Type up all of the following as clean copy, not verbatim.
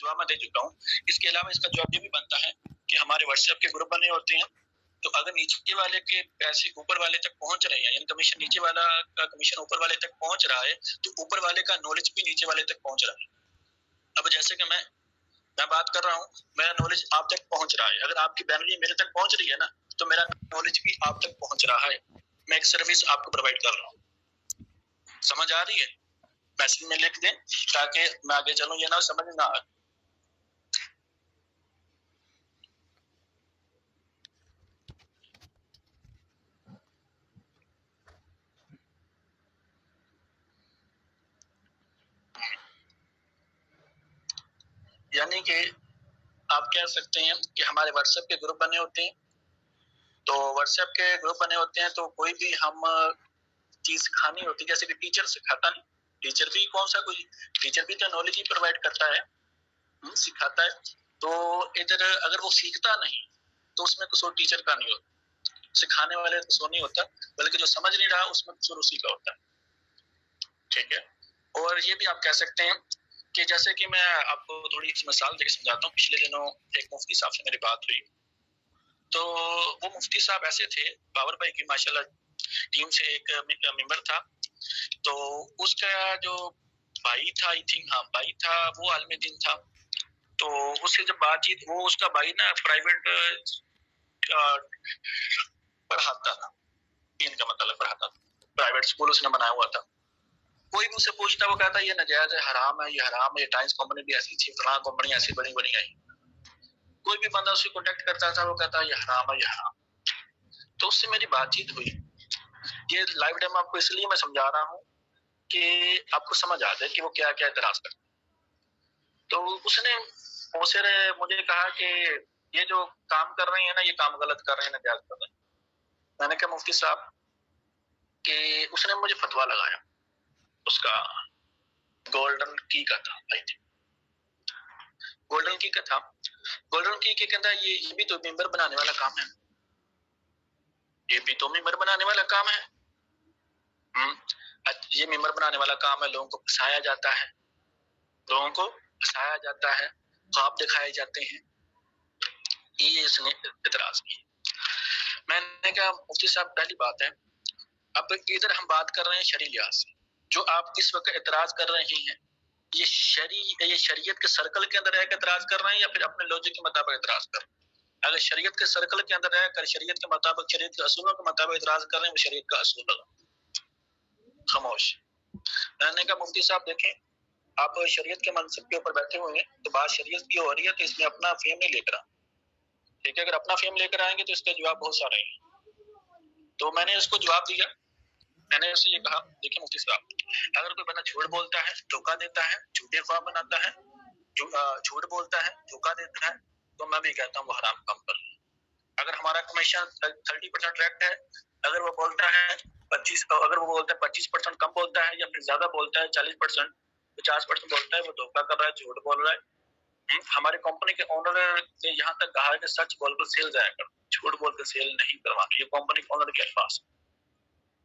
जवाब मैं दे चुका हूँ। इसके अलावा इसका जवाब ये भी बनता है कि हमारे व्हाट्सएप के ग्रुप बने होते हैं, तो अगर नीचे वाले के पैसे ऊपर वाले तक पहुंच रहे हैं, यानी कमीशन नीचे वाला का कमीशन ऊपर वाले तक पहुंच रहा है, तो ऊपर वाले का नॉलेज भी नीचे वाले तक पहुंच रहा है। अब जैसे कि मैं बात कर रहा हूँ, मेरा नॉलेज आप तक पहुंच रहा है, अगर आपकी बैनरी मेरे तक पहुंच रही है ना, तो मेरा नॉलेज भी आप तक पहुंच रहा है। मैं एक सर्विस आपको प्रोवाइड कर रहा हूँ। समझ आ रही है? मैसेज में लिख दें ताकि मैं आगे चलूं, ये ना समझ ना आए। यानी कि आप कह सकते हैं कि हमारे व्हाट्सएप के ग्रुप बने होते हैं, तो व्हाट्सएप के ग्रुप बने होते हैं, तो कोई भी हम चीज सिखानी होती है, जैसे कि टीचर सिखाता नहीं, टीचर भी कौन सा कोई टीचर भी तो नॉलेज ही प्रोवाइड करता है, सिखाता है। तो इधर अगर वो सीखता नहीं तो उसमें कसूर टीचर का नहीं होता, सिखाने वाले कसूर नहीं होता, बल्कि जो समझ नहीं रहा उसमें कसूर उसी का होता है। ठीक है। और ये भी आप कह सकते हैं कि जैसे कि मैं आपको थोड़ी सी मिसाल देकर समझाता हूँ। पिछले दिनों एक मुफ्ती साहब से मेरी बात हुई, तो वो मुफ्ती साहब ऐसे थे, बाबर भाई की माशाल्लाह टीम से एक मेंबर था, तो उसका जो भाई था, आई थिंक हाँ भाई था, वो आलमी दिन था। तो उससे जब बातचीत, वो उसका भाई ना प्राइवेट पढ़ाता था, दीन का मतलब पढ़ाता था, प्राइवेट स्कूल उसने बनाया हुआ था। कोई भी उसे पूछता, वो कहता ये नाजायज है, हराम है, ये हराम है, ये टाइम्स कंपनी भी ऐसी थी, फलां कंपनी ऐसी बड़ी बड़ी आई। कोई भी बंदा उससे कॉन्टेक्ट करता था, वो कहता ये हराम है, ये हराम। तो उससे मेरी बातचीत हुई। ये लाइव डेमो आपको इसलिए मैं समझा रहा हूँ कि आपको समझ आ जाए कि वो क्या क्या इतराज करता। तो उसने मुझे कहा कि ये जो काम कर रहे हैं ना, ये काम गलत कर रहे हैं, नाजायज कर रहे हैं। मैंने कहा मुफ्ती साहब कि उसने मुझे फतवा लगाया, उसका गोल्डन की का था, आई थिंक गोल्डन की का था। गोल्डन की के कहता है ये भी तो मेंबर बनाने वाला काम है, ये भी तो मेंबर बनाने वाला काम है। ये मेंबर बनाने वाला काम है, लोगों को फंसाया जाता है, लोगों को फंसाया जाता है, ख्वाब दिखाए जाते हैं। ये इसने इतराज किया। मैंने कहा मुफ्ती साहब पहली बात है, अब इधर हम बात कर रहे हैं शरीय लिहाज से, जो आप इस वक्त इतराज कर रहे हैं, ये शरीयत के सर्कल के अंदर रहकर इतराज कर रहे हैं या फिर अपने लॉजिक के मुताबिक इतराज कर रहे हैं? अगर शरीयत के सर्कल के अंदर रहकर शरीयत के मुताबिक, शरीयत के असूलों के मुताबिक इतराज कर रहे हैं, वो शरीयत का असूल लगा, खामोश। मैंने कहा मुफ्ती साहब देखें, आप शरीयत के मनसब के ऊपर बैठे हुए हैं, तो बात शरीयत की हो रही है, तो इसमें अपना फेम नहीं लेकर आ। ठीक है, अगर अपना फेम लेकर आएंगे तो इसके जवाब बहुत सारे हैं। तो मैंने उसको जवाब दिया, मैंने उससे ये कहा देखिए मुफ्ती साहब, अगर कोई बंदा झूठ बोलता है, धोखा देता है, झूठे ख्वाब बनाता है, झूठ बोलता है, धोखा देता है, तो मैं भी कहता हूँ वो हराम काम कर रहा है। अगर हमारा कमीशन 30% रेक्ट है, अगर वो बोलता है 25% कम बोलता है, या फिर ज्यादा बोलता है 40%, 50% बोलता है, वो धोखा कर रहा है, झूठ बोल रहा है। हमारे कंपनी के ओनर ने यहाँ तक कहा है कि सच बोलकर सेल जाया कर, झूठ बोलकर सेल नहीं करवानी, ये कंपनी के ओनर के अल्फाज।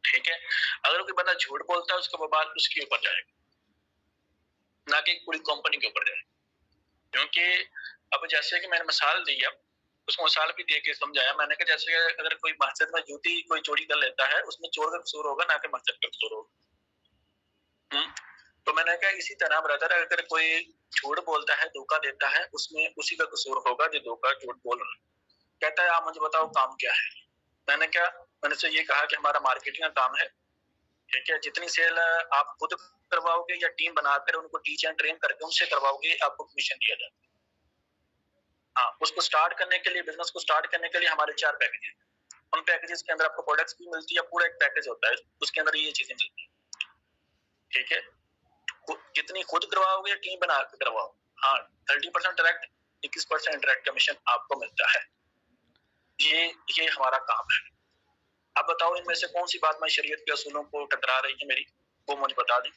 ठीक है, अगर कोई बंदा झूठ बोलता है, उसका बवाल उसके ऊपर जाएगा, ना कि पूरी कंपनी के ऊपर जाएगा। क्योंकि अब जैसे कि मैंने मिसाल दी है, उसको मिसाल भी दे के समझाया। मैंने कहा जैसे अगर कोई मस्जिद में जूती कोई चोरी कर लेता है, उसमें चोर का कसूर होगा, ना कि मस्जिद का कसूर होगा। तो मैंने कहा इसी तरह ब्रदर, अगर कोई झूठ बोलता है, धोखा देता है, उसमें उसी का कसूर होगा जो धोखा झूठ बोल रहा है। कहता है आप मुझे बताओ काम क्या है। मैंने से ये कहा कि हमारा मार्केटिंग का काम है। ठीक है, जितनी सेल आप खुद करवाओगे या टीम बनाकर उनको टीच एंड ट्रेन करके उनसे करवाओगे, आपको कमीशन दिया जाता है। हाँ, उसको स्टार्ट करने के लिए, बिजनेस को स्टार्ट करने के लिए हमारे 4 पैकेज हैं। उन पैकेजेस के अंदर आपको प्रोडक्ट्स भी मिलती है, पूरा एक पैकेज होता है, उसके अंदर ये चीजें मिलती है। ठीक है, कितनी खुद करवाओगे या टीम बना के करवाओ, हाँ 30% डायरेक्ट, 21% डायरेक्ट कमीशन आपको मिलता है। ये हमारा काम है। अब बताओ इनमें से कौन सी बात मैं शरीयत के असूलों को टकरा रही है मेरी, वो मुझे बता दी।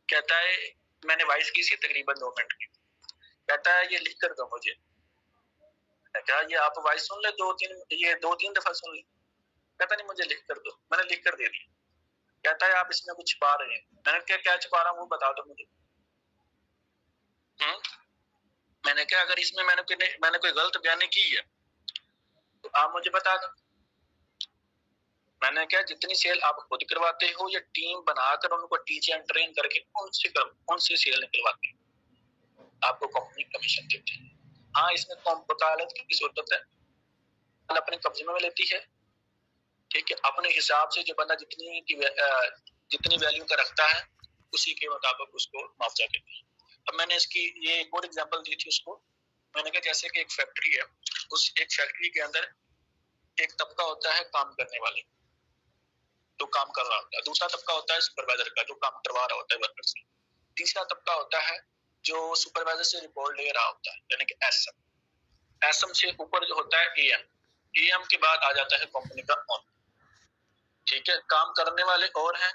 कहता है मैंने वॉइस की थी तकरीबन 2 मिनट की, कहता है ये लिख कर दो मुझे। क्या ये आप वॉइस सुन ले, 2-3 दफा सुन ले। कहता नहीं मुझे लिख कर दो, मैंने लिख कर दे दिया। कहता है आप इसमें कुछ छिपा रहे हैं। मैंने क्या क्या छिपा रहा हूँ वो बता दो मुझे। मैंने कहा अगर इसमें मैंने कोई गलत बयानी की है तो आप मुझे बता दो। मैंने कहा जितनी सेल आप खुद करवाते हो या टीम बनाकर उनको टीच एंड ट्रेन करके उनसे सेल निकलवाते हो, आपको कंपनी कमीशन देती है। हाँ, इसमें वकालत की जरूरत है, अपने कब्जे में लेती है, ठीक है। अपने हिसाब से जो बंदा जितनी वैल्यू का रखता है उसी के मुताबिक उसको मुआवजा देती है। अब मैंने इसकी ये एक और एग्जांपल दी थी उसको। मैंने कहा जैसे कि एक फैक्ट्री है, उस एक फैक्ट्री के अंदर एक तबका होता है काम करने वाले जो काम कर रहा होता है, दूसरा तबका होता है सुपरवाइजर का जो काम करवा रहा होता है वर्कर से, तीसरा तबका होता है जो सुपरवाइजर से रिपोर्ट ले रहा होता है यानी कि एसएम। एसएम से ऊपर जो होता है एएम, एएम के बाद आ जाता है कंपनी का ओनर, ठीक है। काम करने वाले और हैं,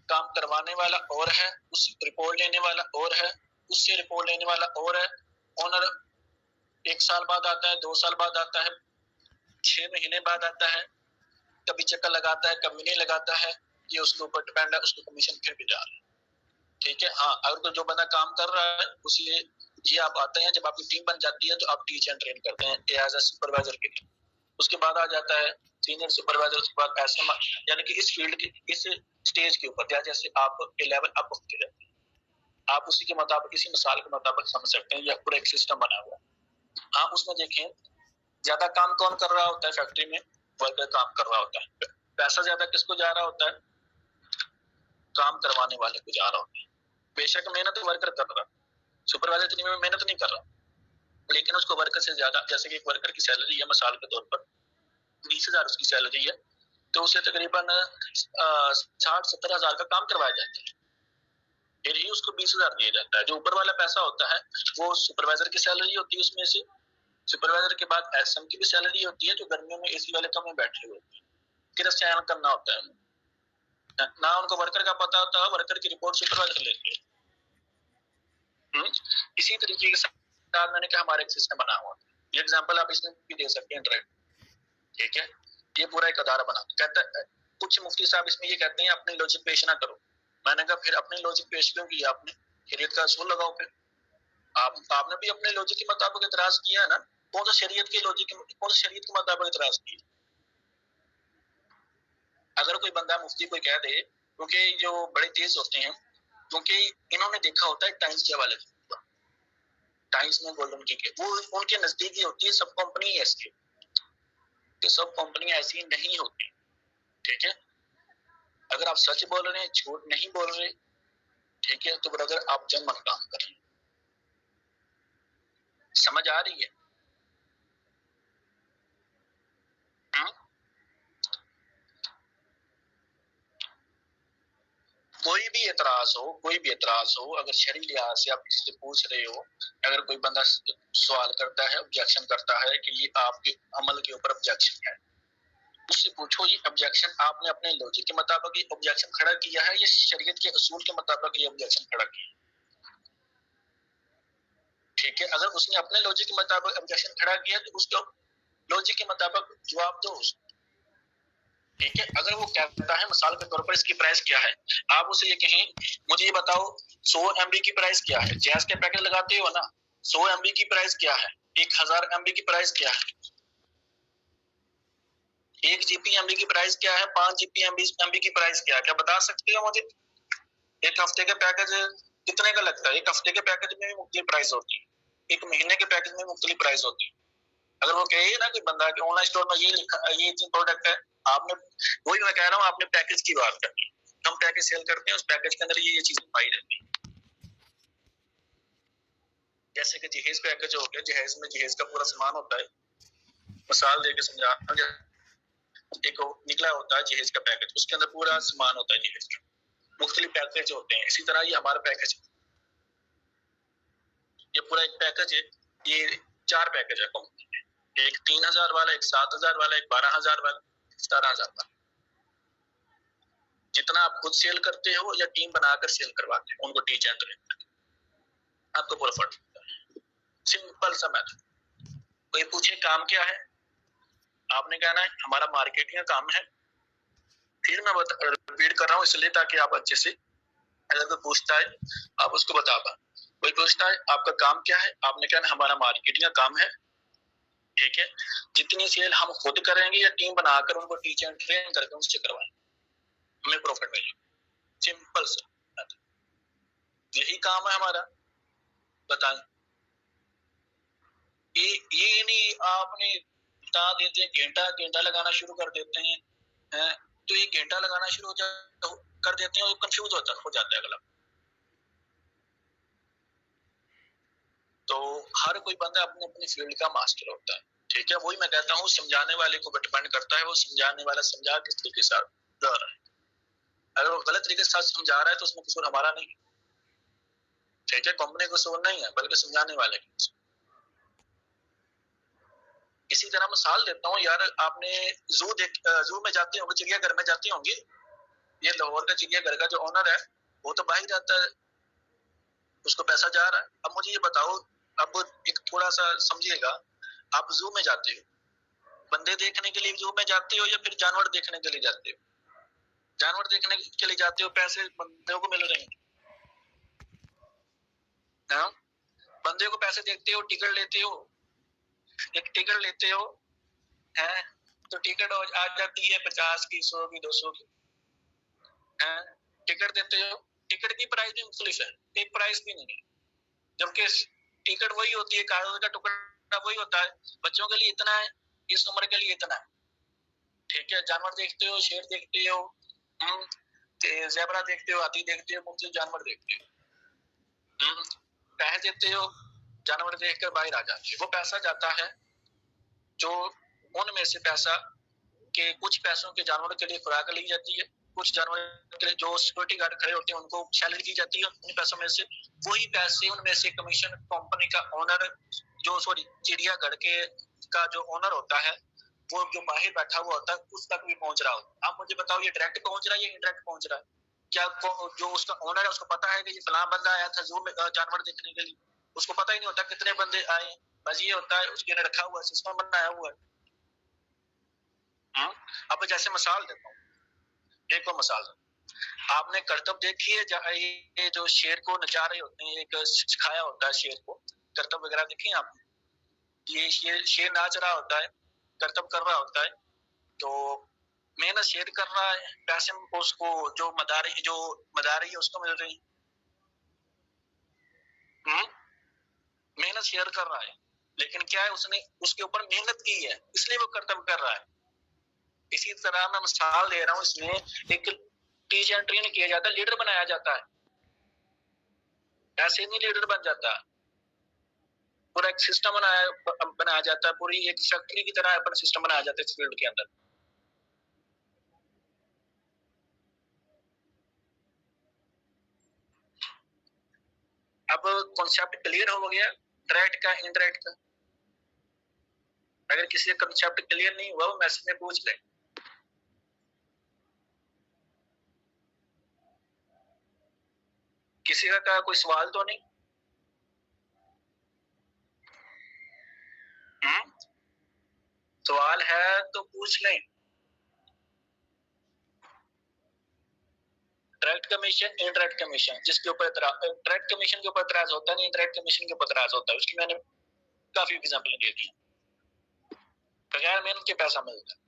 काम करवाने वाला और है, उस रिपोर्ट लेने वाला और है, उससे रिपोर्ट लेने वाला और है। ओनर 1 साल बाद आता है, 2 साल बाद आता है, 6 महीने बाद आता है, कभी चक्कर लगाता है कभी नहीं लगाता है, ये उसके ऊपर डिपेंड है, उसको कमीशन फिर भी जा रहा है, ठीक है। हाँ, अगर तो जो बंदा काम कर रहा है उसी ये आप आते हैं, जब आपकी टीम बन जाती है तो आप टीच एंड ट्रेन करते हैं एज ए सुपरवाइजर के लिए। उसके बाद आ जाता है सीनियर सुपरवाइजर, उसके बाद एसएम, यानी कि इस फील्ड के इस स्टेज के ऊपर जैसे आप लेवल अप होते जाते हैं, आप उसी के मुताबिक इसी मिसाल के मुताबिक समझ सकते हैं, या पूरा एक सिस्टम बना हुआ है। हाँ, उसमें देखें ज्यादा काम कौन कर रहा होता है फैक्ट्री में, वर्कर काम कर रहा होता है। पैसा ज्यादा किसको जा रहा होता है, काम करवाने वाले को जा रहा होता है। बेशक मेहनत वर्कर कर रहा, सुपरवाइजर इतनी मेहनत नहीं कर रहा, लेकिन उसको वर्कर से ज्यादा, जैसे कि एक वर्कर की सैलरी है मिसाल के तौर पर 20,000 उसकी सैलरी है, तो उसे तकरीबन 60-70 हजार का काम करवाया जाता है, फिर ही उसको 20,000 दिया जाता है। जो ऊपर वाला पैसा होता है वो सुपरवाइजर की सैलरी होती है, उसमें से सुपरवाइजर के बाद एसएम की भी सैलरी होती है जो गर्मियों में एसी वाले कमरे में बैठे हुए होते हैं, फिर चयन करना होता है ना, उनको वर्कर का पता होता है, वर्कर की रिपोर्ट सुपरवाइजर लेती है। इसी तरीके के साथ मैंने कहा हमारा एक सिस्टम बना हुआ है। ये एग्जांपल आप इसमें भी दे सकते हैं डायरेक्ट, ठीक है। ये पूरा एक अदारा बना कहता है, कुछ मुफ्ती साहब इसमें ये कहते हैं अपनी लॉजिक पेश ना करो। मैंने कहा फिर अपनी लॉजिक पेश क्यों किया आपने, शरीयत का असूल लगाओ। फिर आपने भी अपने लॉजिक के मुताबिक इतराज किया है ना, कौन सा शरीयत के मुताबिक इतराज किया। अगर कोई बंदा मुफ्ती कोई कह दे, क्योंकि जो बड़े तेज होते हैं, क्योंकि इन्होंने देखा होता है टाइम्स के हवाले से, टाइम्स में गोल्डन की के वो उनके नजदीक ही होती है, सब कंपनी ऐसी, सब कंपनियां ऐसी नहीं होती, ठीक है। अगर आप सच बोल रहे हैं, झूठ नहीं बोल रहे, ठीक है, तो ब्रदर आप जन्म काम कर रहे हैं। समझ आ रही है? कोई भी एतराज हो, अगर शरई लिहाज से आप किसी से पूछ रहे हो, अगर कोई बंदा सवाल करता है, ऑब्जेक्शन करता है कि ये आपके अमल के ऊपर ऑब्जेक्शन है, उससे पूछो ये ऑब्जेक्शन आपने अपने लॉजिक के मुताबिक ये ऑब्जेक्शन खड़ा किया है या शरीयत के असूल के मुताबिक ये ऑब्जेक्शन खड़ा किया, ठीक है। अगर उसने अपने लॉजिक के मुताबिक ऑब्जेक्शन खड़ा किया तो उसको लॉजिक के मुताबिक जवाब दो, ठीक है। अगर वो कहता है मिसाल के तौर पर इसकी प्राइस क्या है, आप उसे ये कहें मुझे ये बताओ 100 MB की प्राइस क्या है, जैज के पैकेट लगाते हो ना, 100 MB की प्राइस क्या है, 1000 MB की प्राइस क्या है, 1 GB MB की प्राइस क्या है, 5 GB MB की प्राइस क्या है, क्या बता सकते हो मुझे? एक हफ्ते का पैकेज कितने का लगता है? एक हफ्ते के पैकेज में भी मुख्तलिफ प्राइस होती है, एक महीने के पैकेज में मुख्तलिफ प्राइस होती है। अगर वो कहे ना कि बंदा कि ऑनलाइन स्टोर में ये लिखा ये प्रोडक्ट है, आपने वही मैं कह रहा हूँ, आपने पैकेज की बात करनी, हम पैकेज सेल करते हैं, उस पैकेज के अंदर ये चीजें पाई जाती है। जैसे कि जहेज पैकेज हो गया, जहेज में जहेज का पूरा सामान होता है, मिसाल देके समझा, एक निकला होता है जहेज का पैकेज, उसके अंदर पूरा सामान होता है जहेज का, मुख्तलिफ पैकेज होते हैं। इसी तरह ये हमारा पैकेज, ये पूरा एक पैकेज है, ये 4 पैकेज है कंपनी में, एक 3000 वाला, एक 7000 वाला, एक 12000 वाला, 17000 वाला। जितना आप खुद सेल करते हो या टीम बनाकर सेल करवाते हो उनको टीच एंड ट्रेन, आपको पूरा फर्क होता है। सिंपल सा मैथड। कोई पूछे काम क्या है, आपने कहना है हमारा मार्केटिंग का काम है। फिर मैं रिपीट कर रहा हूँ इसलिए ताकि आप अच्छे से, अगर कोई पूछता है आप उसको बता पाए। कोई पूछता है आपका काम क्या है, आपने कहना हमारा मार्केटिंग का काम है, ठीक है। जितनी सेल हम खुद करेंगे या टीम बनाकर उनको टीचर ट्रेन करके उनसे करवाएं, हमें प्रॉफिट मिलेगा। सिंपल सा यही काम है हमारा। बताएं, ये नहीं आपने बता देते हैं, घंटा घंटा लगाना शुरू कर देते हैं, तो ये घंटा लगाना शुरू कर देते हैं और कंफ्यूज हो जाता है अगला। तो हर कोई बंदा अपने अपने फील्ड का मास्टर होता है, ठीक है। वही मैं कहता हूँ समझाने वाले को डिपेंड करता है, वो समझाने वाला समझा किस तरीके से जा रहा है। अगर वो गलत तरीके से समझा रहा है तो उसमें कसूर हमारा नहीं, ठीक है। कंपनी का कसूर नहीं है बल्कि समझाने वाले का। इसी तरह मिसाल देता हूँ यार, आपने जू में जाते होंगे, चिड़ियाघर में जाते होंगे। ये लाहौर का चिड़ियाघर का जो ओनर है वो तो बाहर जाता है, उसको पैसा जा रहा है। अब मुझे ये बताओ, अब एक थोड़ा सा समझिएगा, आप जू में जाते हो, बंदे देखने के लिए जू में जाते हो या फिर जानवर देखने के लिए जाते हो? जानवर देखने के लिए जाते हो, पैसे बंदे को मिल रहे हैं, हाँ? बंदे को पैसे देते हो, टिकट लेते हो, एक टिकट लेते हो, है तो टिकट आ जाती है 50 की, 100 की, 200 की, है? टिकट देते हो, टिकट की प्राइस भी मुख्तलिफ है, एक प्राइस भी नहीं है। जबकि टिकट वही होती है, कागज का टुकड़ा वही होता है, बच्चों के लिए इतना है, इस उम्र के लिए इतना है, ठीक है। जानवर देखते हो, शेर देखते हो, ज़ेबरा देखते हो, हाथी देखते हो, मुख्तलिफ जानवर देखते हो, पैसे देते हो, जानवर देखकर बाहर आ जाते हो। वो पैसा जाता है जो उनमें से पैसा के कुछ पैसों के जानवरों के लिए खुराक ली जाती है, कुछ जानवरों के लिए जो सिक्योरिटी गार्ड खड़े होते हैं उनको सैलरी दी जाती है उन पैसों में से। वही पैसे उनमें से कमीशन कंपनी का ओनर, जो चिड़ियाघर के का जो ओनर होता है, वो जो बाहर बैठा हुआ होता है उस तक भी पहुंच रहा होता है। आप मुझे बताओ, ये डायरेक्ट पहुंच रहा है या इनडायरेक्ट पहुंच रहा है? क्या जो उसका ओनर है उसको पता है कि ये फलां बंदा आया था जू में जानवर देखने के लिए? उसको पता ही नहीं होता कितने बंदे आए। बस ये होता है उसके रखा हुआ सिस्टम बनाया हुआ है। अब जैसे मिसाल देता हूँ, एक और मिसाल, आपने करतब देखी है, ये जो शेर को नचा रहे होते हैं, एक सिखाया होता है शेर को, करतब वगैरह देखी है आपने? ये शेर नाच रहा होता है, करतब कर रहा होता है, तो मेहनत शेर कर रहा है, पैसे उसको जो मदारी है उसको मिल रही, मेहनत शेयर कर रहा है, लेकिन क्या है उसने उसके ऊपर मेहनत की है इसलिए वो करतब कर रहा है। इसी तरह मैं मिसाल दे रहा हूँ, इसमें एक टीचर ट्रेन किया जाता है, लीडर बनाया जाता है, ऐसे नहीं लीडर बन जाता, पूरा एक सिस्टम बनाया जाता है, पूरी एक फैक्ट्री की तरह अपना सिस्टम बनाया जाता है इस फील्ड के अंदर। अब कॉन्सेप्ट क्लियर हो गया डायरेक्ट का इनडायरेक्ट का? अगर किसी का कॉन्सेप्ट क्लियर नहीं हुआ वो मैसेज में पूछ ले। किसी का कोई सवाल तो नहीं? सवाल है तो पूछ लें। डायरेक्ट कमीशन, इनडायरेक्ट कमीशन, जिसके ऊपर डायरेक्ट कमीशन के ऊपर एतराज होता है, नहीं डायरेक्ट कमीशन के ऊपर एतराज होता है, उसकी मैंने काफी एग्जांपल दे दी। बगैर मेहनत के पैसा मिलता है,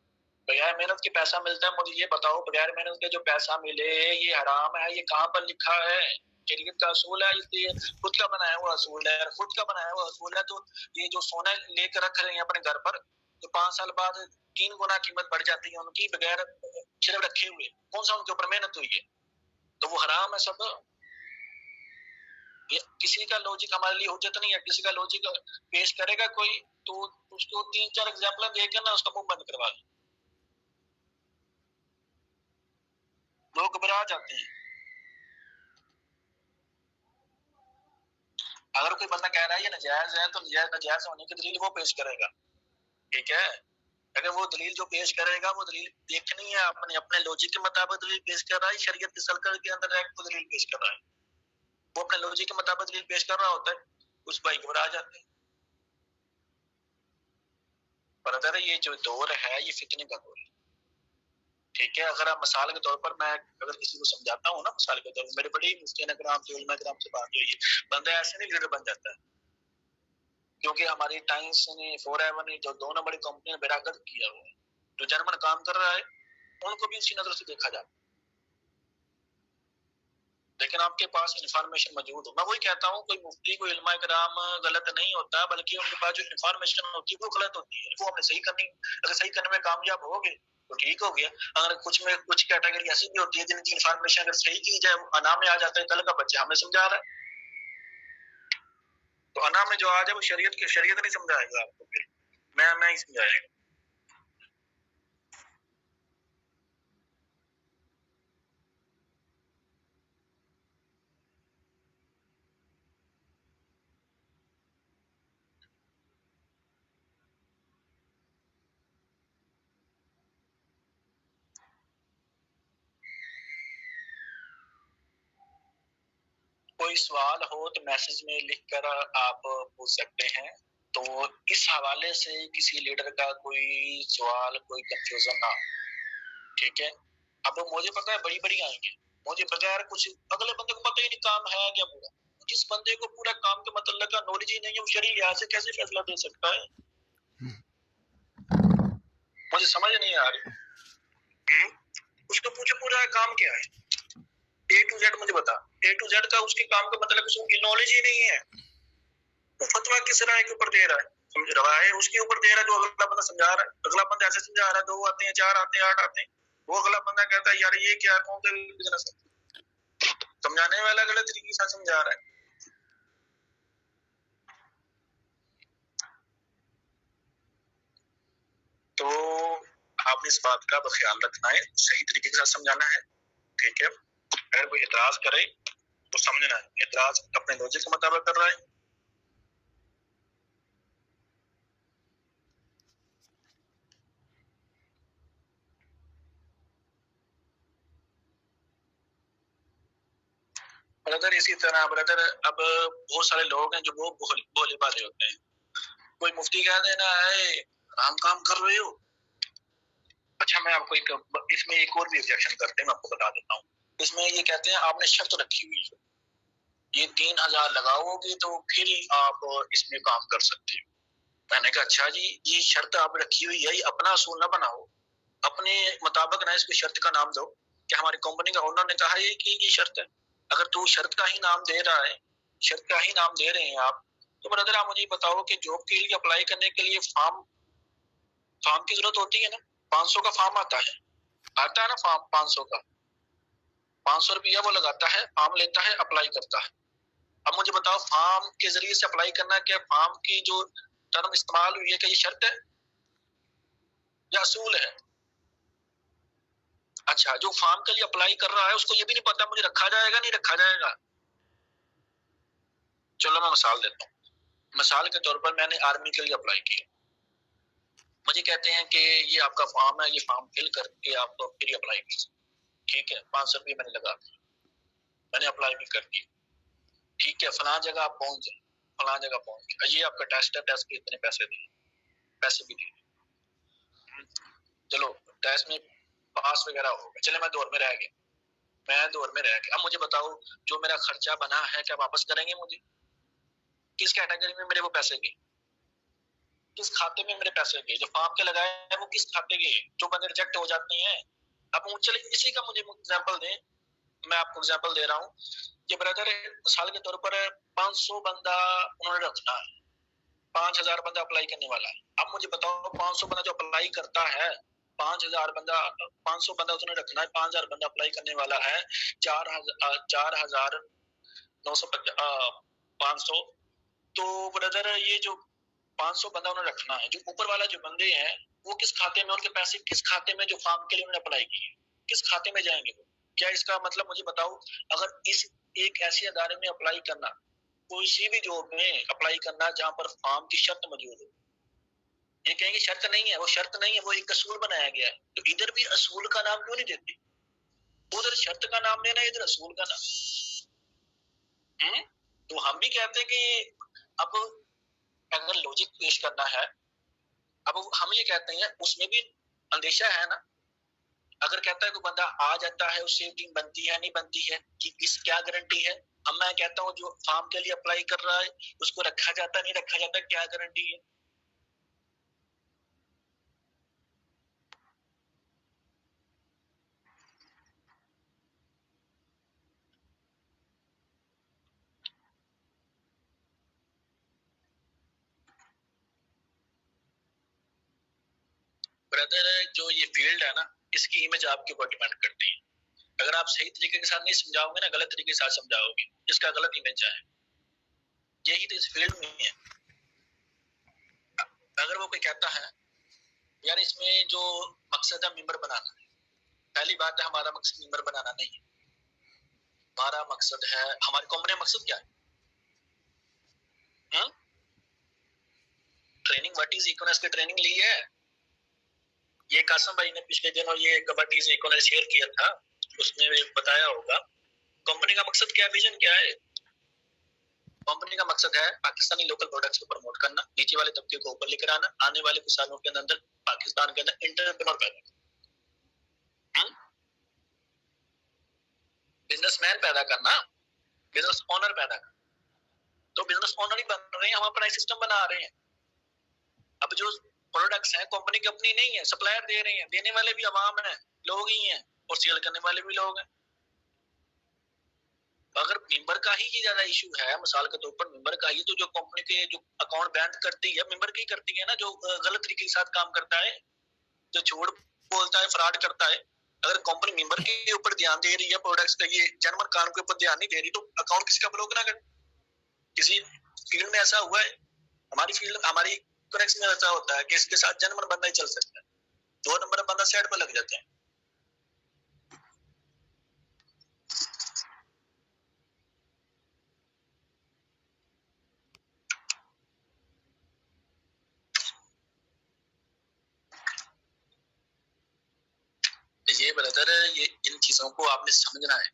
बगैर मेहनत के पैसा मिलता है। मुझे ये बताओ, बगैर मेहनत के जो पैसा मिले ये हराम है, ये कहाँ पर लिखा है? शरीयत का असूल है, ये खुद का बनाया हुआ असूल है, खुद का बनाया हुआ असूल है। तो ये जो सोना लेकर रख रहे हैं अपने घर पर, तो 5 साल बाद 3 गुना कीमत बढ़ जाती है उनकी, बगैर सिर्फ रखे हुए, कौन सा उनके ऊपर मेहनत हुई है? तो वो हराम है सब। किसी का लॉजिक हमारे लिए हुज्जत नहीं है। किसी का लॉजिक पेश करेगा कोई तो उसको 3-4 एग्जाम्पल देकर ना उसका मुंह बंद करवा दे, लोग घबरा जाते हैं। अगर कोई बंदा कह रहा है ये नाजायज है तो नाजायज होने की दलील वो पेश करेगा, ठीक है। अगर वो दलील जो पेश करेगा वो दलील देखनी है, अपने अपने लॉजिक के मुताबिक दलील पेश कर रहा है, शरीयत के सर्कल के अंदर एक दलील पेश कर रहा है, वो अपने लॉजिक के मुताबिक दलील पेश कर रहा होता है, उस भाई घबरा जाते हैं। पर अगर ये जो दौर है ये फितने का दौर है, ठीक है। अगर आप मिसाल के तौर पर, मैं अगर किसी को समझाता हूँ ना, मिसाल के तौर पर मेरे बड़े मुफ्ती कराम से, उलमा कराम से बात हुई है, बंदा ऐसे नहीं लीडर बन जाता है, क्योंकि हमारी टाइम्स ने, फॉरएवर ने, जो 2 नंबर कंपनी ने बेरागत किया हुआ है, जो जर्मन काम कर रहा है उनको भी उसी नजर से देखा जाता है। लेकिन आपके पास इंफॉर्मेशन मौजूद हो, मैं वही कहता हूँ, कोई मुफ्ती, कोई इल्मा कराम गलत नहीं होता, बल्कि उनके पास जो इंफॉर्मेशन होती है वो गलत होती है, वो हमने सही करनी। अगर सही करने में कामयाब हो गए तो ठीक हो गया। अगर कुछ कैटेगरी ऐसी भी होती है जिनकी इंफॉर्मेशन अगर सही की जाए, अना में आ जाता है, कल का बच्चा हमें समझा रहा है, तो अना में जो आ जाए वो शरीयत नहीं समझाएगा आपको, फिर मैं ही समझाएगा। कोई सवाल हो तो मैसेज में लिखकर आप पूछ सकते हैं। तो इस हवाले से किसी लीडर का कोई सवाल, कोई कंफ्यूजन ना, ठीक है। अब मुझे पता है बड़ी बड़ी आएंगे, मुझे बगैर कुछ, अगले बंदे को पता ही नहीं काम है क्या पूरा। जिस बंदे को पूरा काम के मतलब का नॉलेज ही नहीं है, वो शरीय लिहाज से कैसे फैसला दे सकता है, मुझे समझ नहीं आ रही। उसको पूछे पूरा काम क्या है, A to Z मुझे बता। A to Z का उसके काम का मतलब उसकी नॉलेज ही नहीं है, तो फतवा किस राय के ऊपर दे रहा है, समझ रहा है, उसके ऊपर दे रहा है जो अगला बंदा समझा रहा है। अगला बंदा ऐसे समझा रहा है, 2 आते हैं, 4 आते हैं, 8 आते हैं, वो अगला बंदा कहता है यार ये क्या, कौन सा बिजनेस है, समझाने वाला गलत तरीके से समझा रहा है। तो आपने इस बात का ख्याल रखना है, सही तरीके के साथ समझाना है, ठीक है। अगर कोई एतराज करे तो समझना है, एतराज अपने लॉजिक के मुताबिक कर रहा है। ब्रदर इसी तरह ब्रदर, अब बहुत सारे लोग हैं जो वो भोले भाले होते हैं। कोई मुफ्ती कह देना है हम काम कर रहे हो, अच्छा मैं आपको इसमें एक और भी ऑब्जेक्शन करते हैं, मैं आपको बता देता हूँ। इसमें ये कहते हैं आपने शर्त रखी हुई है, ये 3000 लगाओगे तो फिर आप इसमें काम कर सकते हो। मैंने कहा अच्छा जी, ये शर्त आप रखी हुई है, ये अपना असूल ना बनाओ, अपने मुताबिक ना इसको शर्त का नाम दो कि हमारी कंपनी का ओनर ने कहा है कि ये शर्त है। अगर तू शर्त का ही नाम दे रहा है, शर्त का ही नाम दे रहे हैं आप, तो ब्रदर आप मुझे बताओ कि जॉब के लिए अप्लाई करने के लिए फॉर्म की जरूरत होती है ना, 500 का फॉर्म आता है ना फॉर्म 500 का, 500 रुपया वो लगाता है, फॉर्म लेता है, अप्लाई करता है। अब मुझे बताओ फॉर्म के जरिए से अप्लाई करना, क्या फॉर्म की जो टर्म इस्तेमाल हुई है क्या ये शर्त है या असूल है? अच्छा, जो फॉर्म के लिए अप्लाई कर रहा है उसको ये भी नहीं पता मुझे रखा जाएगा नहीं रखा जाएगा। चलो मैं मिसाल देता हूँ। मिसाल के तौर पर मैंने आर्मी के लिए अप्लाई किया, मुझे कहते हैं कि ये आपका फॉर्म है, ये फॉर्म फिल करके आप तो फिर अप्लाई कीजिए, ठीक है। 500 रुपये मैंने लगा दिया, मैंने अप्लाई भी कर दिया, ठीक है। फलां जगह आप पहुंच जाए, फलां जगह पहुंच गए, ये आपका टेस्ट है, टेस्ट के इतने पैसे दिए, पैसे भी दिए, चलो टेस्ट में पास वगैरह हो गया, चले मैं दौर में रह गया, मैं दौर में रह गया। अब मुझे बताओ जो मेरा खर्चा बना है क्या वापस करेंगे मुझे? किस कैटेगरी में मेरे वो पैसे गए, किस खाते में मेरे पैसे गए? जो फॉर्म के लगाए हैं वो किस खाते गए, जो बंदे रिजेक्ट हो जाते हैं? अब चले इसी का मुझे एग्जाम्पल दें, मैं आपको एग्जाम्पल दे रहा हूँ कि ब्रदर मिसाल के तौर पर 500 बंदा उन्होंने रखना है, 5000 बंदा अप्लाई करने वाला है। अब मुझे बताओ 500 बंदा जो अप्लाई करता है, 5000 बंदा, 500 बंदा उसने रखना है, 5000 बंदा अप्लाई करने वाला है, 4,950, तो ब्रदर ये जो 500 बंदा उन्हें रखना है, जो ऊपर वाला जो बंदे हैं वो किस खाते में, उनके पैसे किस खाते में, जो फॉर्म के लिए उन्होंने अप्लाई किए किस खाते में जाएंगे वो? क्या इसका मतलब मुझे बताओ, अगर इस एक ऐसे अदारे में अप्लाई करना, किसी भी जॉब में अप्लाई करना जहां पर फॉर्म की शर्त मौजूद हो, ये कहेंगे शर्त नहीं है, वो शर्त नहीं है, वो एक असूल बनाया गया है। तो इधर भी असूल का नाम क्यों नहीं देते? उधर शर्त का नाम देना, इधर असूल का नाम। तो हम भी कहते हैं कि अब अगर लॉजिक पेश करना है, अब हम ये कहते हैं उसमें भी अंदेशा है ना, अगर कहता है कोई बंदा आ जाता है उससे टीम बनती है नहीं बनती है कि इस क्या गारंटी है। अब मैं कहता हूँ जो फार्म के लिए अप्लाई कर रहा है उसको रखा जाता नहीं रखा जाता, क्या गारंटी है। ब्रदर जो ये फील्ड है ना, इसकी इमेज आपके ऊपर डिपेंड करती है। अगर आप सही तरीके के साथ नहीं समझाओगे ना, गलत तरीके के साथ समझाओगे, इसका गलत इमेज है। यही तो इस फील्ड में है। अगर वो कोई कहता है यार इसमें जो मकसद है मेंबर बनाना है, पहली बात है हमारा मकसद मेंबर बनाना नहीं है। हमारा मकसद है, हमारी कॉमन मकसद क्या है? ट्रेनिंग व्हाट इज इकोनॉमिक्स की ट्रेनिंग ली है। ये कासम भाई ने पिछले दिनों ये कबड्डी से इकोनॉमिक्स शेयर किया था, उसमें बताया होगा कंपनी का मकसद क्या है, विजन क्या है। कंपनी का मकसद है पाकिस्तानी लोकल प्रोडक्ट्स को प्रमोट करना, नीचे वाले तबके को ऊपर लेकर आना, आने वाले कुछ सालों के अंदर पाकिस्तान के अंदर एंटरप्रेन्योर पैदा करना, बिजनेसमैन पैदा करना, बिजनेस ओनर पैदा करना। तो बिजनेस ओनर ही बन रहे हैं, हम अपना सिस्टम बना रहे हैं। अब जो प्रोडक्ट्स हैं कंपनी की अपनी नहीं है, सप्लायर दे रहे हैं, देने वाले भी आवाम है, लोग ही हैं, और सेल करने वाले भी लोग हैं। अगर मेंबर का ही ज्यादा इशू है, मिसाल के तौर पर मेंबर का ही, तो जो कंपनी के जो अकाउंट बैंड करती है मेंबर की करती है ना, जो गलत तरीके के साथ काम करता है, जो झूठ बोलता है, फ्रॉड करता है। अगर कंपनी मेंबर के ऊपर ध्यान दे रही है, प्रोडक्ट्स का ये जनमन कानून के ऊपर ध्यान नहीं दे रही, तो अकाउंट किसका ब्लॉक ना कर। किसी फील्ड में ऐसा हुआ है, हमारी फील्ड हमारी कनेक्शन में ऐसा होता है कि इसके साथ जनमन बंदा ही चल सकता है, 2 नंबर बंदा साइड पर लग जाते हैं। ये ब्रदर, ये इन चीजों को आपने समझना है,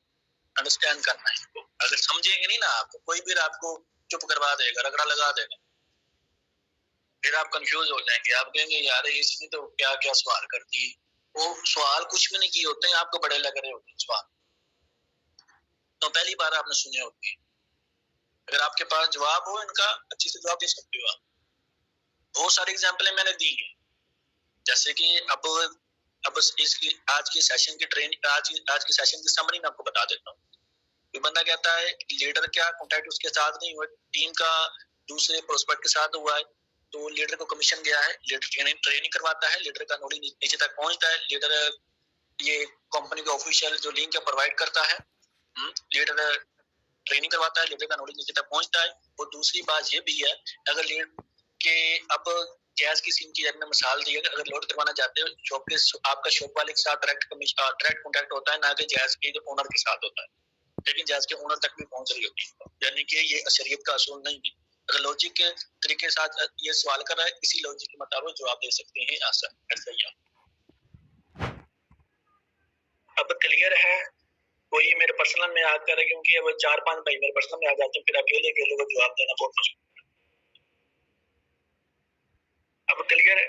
अंडरस्टैंड करना है इनको। अगर समझेंगे नहीं ना आप, कोई भी आपको चुप करवा देगा, रगड़ा लगा देगा, फिर आप कंफ्यूज हो जाएंगे। आप कहेंगे यार इसने तो क्या क्या सवाल कर दिए, वो सवाल कुछ भी नहीं किए होते हैं, आपको बड़े लग रहे होते हैं सवाल, तो पहली बार आपने सुने होते हैं। अगर आपके पास जवाब हो इनका, अच्छे से जवाब दे सकते हो आप। बहुत सारी एग्जाम्पलें मैंने दी है, जैसे कि अब इसकी आज की सेशन की ट्रेनिंग, आज की सेशन की समरी मैं आपको बता देता हूँ। कोई बंदा कहता है लीडर क्या कॉन्टैक्ट उसके साथ नहीं हुआ, टीम का दूसरे प्रोस्पेक्ट के साथ हुआ है, तो लीडर को कमीशन गया है, लीडर ट्रेनिंग करवाता है, लीडर का नॉलेज नीचे तक पहुंचता है, लीडर ये कंपनी का ऑफिशियल जो लिंक है प्रोवाइड करता है, लीडर ट्रेनिंग करवाता है, लीडर का नॉलेज नीचे तक पहुंचता है। और दूसरी बात ये भी है, अगर लीडर के अब गैस की सिम की आपने मिसाल दी है, अगर लोड करवाना चाहते हो शॉप के, आपका शॉप वाले के साथ डायरेक्ट कॉन्टैक्ट होता है, ना कि गैस के ओनर के साथ होता है, लेकिन गैस के ओनर तक भी पहुंच रही होती है, यानी कि ये शरीयत का असूल नहीं है। अगर लॉजिक के तरीके के साथ ये सवाल कर रहा है, इसी लॉजिक के मुताबिक जवाब दे सकते हैं आसान। ऐसा ही अब क्लियर है। कोई मेरे पर्सनल में आकर, क्योंकि अब 4-5 भाई मेरे पर्सनल में आ जाते हैं, फिर अकेले को जवाब देना बहुत मुश्किल। अब क्लियर है।